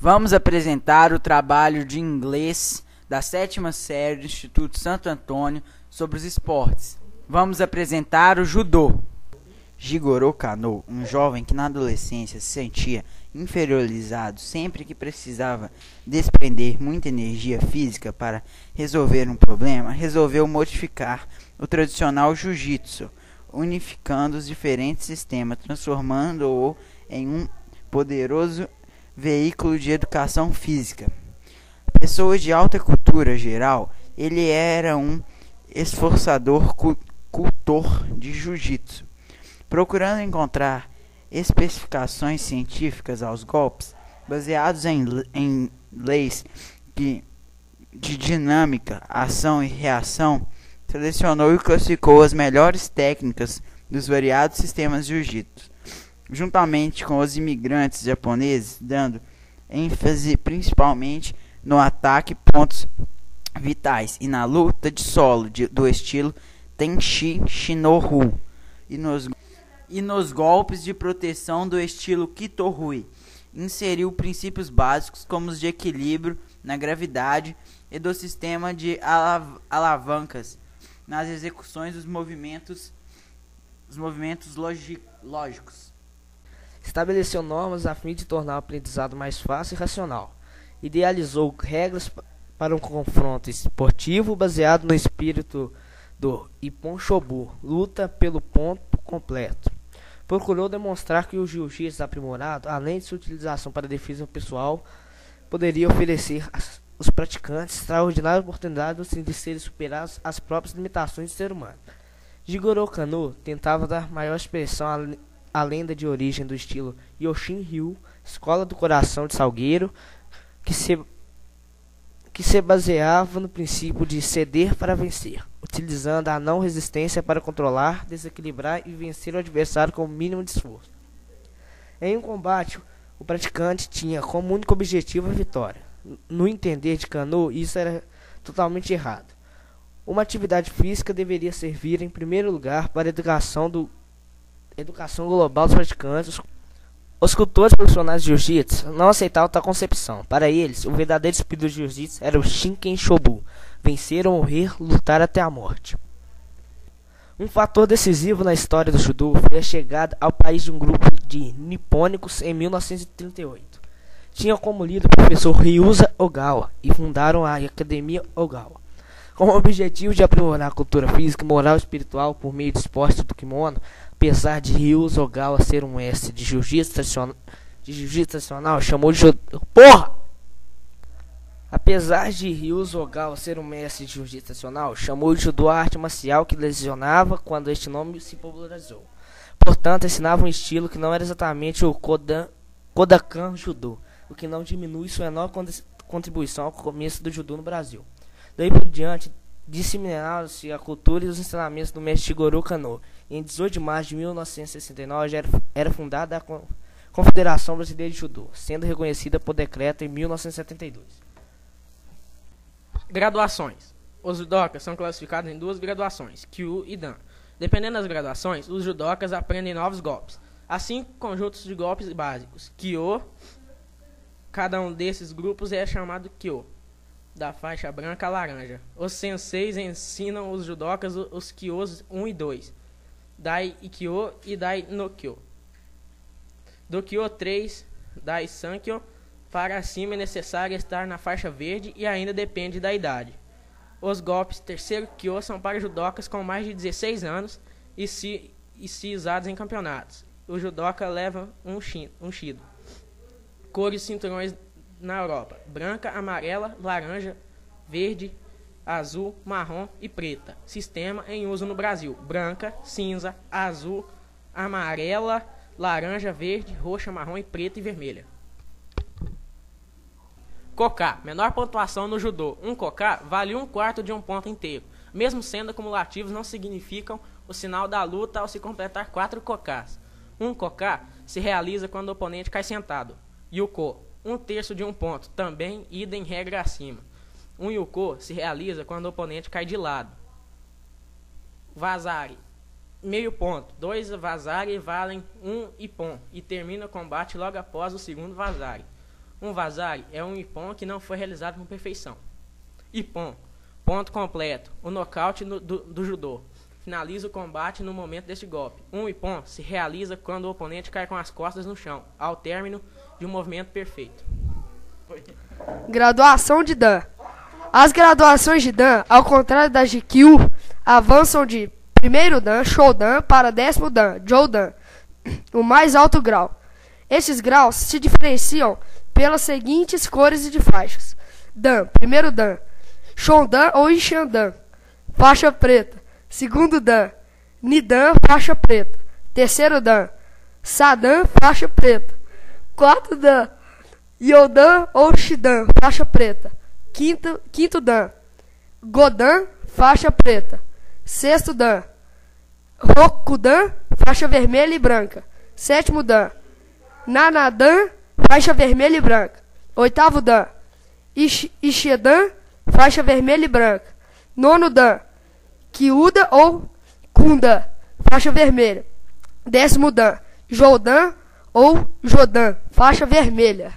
Vamos apresentar o trabalho de inglês da 7ª série do Instituto Santo Antônio sobre os esportes. Vamos apresentar o judô. Jigoro Kano, um jovem que na adolescência se sentia inferiorizado sempre que precisava desprender muita energia física para resolver um problema, resolveu modificar o tradicional jiu-jitsu, unificando os diferentes sistemas, transformando-o em um poderoso veículo de educação física. Pessoa de alta cultura geral, ele era um esforçador cultor de jiu-jitsu. Procurando encontrar especificações científicas aos golpes, baseados em leis de dinâmica, ação e reação, selecionou e classificou as melhores técnicas dos variados sistemas de jiu-jitsu, juntamente com os imigrantes japoneses, dando ênfase principalmente no ataque pontos vitais e na luta de solo do estilo Tenshi Shinohu e nos golpes de proteção do estilo Kito-Rui. Inseriu princípios básicos como os de equilíbrio na gravidade e do sistema de alavancas nas execuções dos movimentos lógicos. Estabeleceu normas a fim de tornar o aprendizado mais fácil e racional. Idealizou regras para um confronto esportivo baseado no espírito do Ippon Shobu, luta pelo ponto completo. Procurou demonstrar que o jiu-jitsu aprimorado, além de sua utilização para defesa pessoal, poderia oferecer aos praticantes extraordinárias oportunidades de serem superados às próprias limitações do ser humano. Jigoro Kano tentava dar maior expressão à lenda de origem do estilo Yoshin-ryu, escola do coração de Salgueiro, que se baseava no princípio de ceder para vencer, utilizando a não resistência para controlar, desequilibrar e vencer o adversário com o mínimo de esforço. Em um combate, o praticante tinha como único objetivo a vitória. No entender de Kano, isso era totalmente errado. Uma atividade física deveria servir em primeiro lugar para a educação global dos praticantes. Os cultores profissionais de jiu-jitsu não aceitavam tal concepção. Para eles, o verdadeiro espírito do jiu-jitsu era o Shinken Shobu, vencer ou morrer, lutar até a morte. Um fator decisivo na história do judô foi a chegada ao país de um grupo de nipônicos em 1938. Tinha como líder o professor Ryuza Ogawa e fundaram a Academia Ogawa. Com o objetivo de aprimorar a cultura física, moral e espiritual por meio do esporte do kimono, apesar de Ryuza Ogawa ser um mestre de jiu-jitsu tradicional, chamou de judô. Apesar de Ryuza Ogawa ser um mestre de jiu-jitsu tradicional, chamou de judô a arte marcial que lesionava quando este nome se popularizou. Portanto, ensinava um estilo que não era exatamente o Kodokan Judô, o que não diminui sua enorme contribuição ao começo do judô no Brasil. Daí por diante, disseminaram-se a cultura e os ensinamentos do mestre Jigoro Kano. Em 18 de março de 1969 era fundada a Confederação Brasileira de Judô, sendo reconhecida por decreto em 1972. Graduações. Os judokas são classificados em duas graduações, Kyu e Dan. Dependendo das graduações, os judokas aprendem novos golpes. Há 5 conjuntos de golpes básicos, Kyo. Cada um desses grupos é chamado Kyo, da faixa branca a laranja. Os senseis ensinam os judokas os Kyos 1 e 2, Dai Ikkyo e Dai no Kyo. Do Kyo 3, Dai Sankyo, para cima é necessário estar na faixa verde e ainda depende da idade. Os golpes terceiro Kyo são para judokas com mais de 16 anos e se usados em campeonatos. O judoka leva um shido. Cores cinturões na Europa: branca, amarela, laranja, verde, azul, marrom e preta. Sistema em uso no Brasil: branca, cinza, azul, amarela, laranja, verde, roxa, marrom e preta e vermelha. Koka, menor pontuação no judô. Um koka vale 1/4 de um ponto inteiro. Mesmo sendo acumulativos, não significam o sinal da luta ao se completar 4 kokas. Um koka se realiza quando o oponente cai sentado. Yuko, 1/3 de um ponto, também idem regra acima. Um yuko se realiza quando o oponente cai de lado. Vazari, meio ponto. 2 vazari valem 1 ippon e termina o combate logo após o segundo vazari. Um vazare é um ippon que não foi realizado com perfeição. Ippon, ponto completo, o nocaute do judô. Finaliza o combate no momento deste golpe. Um ippon se realiza quando o oponente cai com as costas no chão, ao término de um movimento perfeito. Graduação de Dan. As graduações de Dan, ao contrário das de Kyu, avançam de primeiro Dan, Shodan, para 10º Dan, Jodan, o mais alto grau. Estes graus se diferenciam pelas seguintes cores de faixas: Dan, primeiro Dan, Shodan ou Ishandan, faixa preta. Segundo Dan, Nidan, faixa preta. Terceiro Dan, Sadan, faixa preta. Quarto Dan, Yodan ou Shidan, faixa preta. Quinto Dan, Godan, faixa preta. Sexto Dan, Rokudan, faixa vermelha e branca. Sétimo Dan, Nanadan, faixa vermelha e branca. Oitavo Dan, Ishidan, faixa vermelha e branca. Nono Dan, Kyuda ou Kunda, faixa vermelha. 10º Dan, Jodan ou Jodan, faixa vermelha.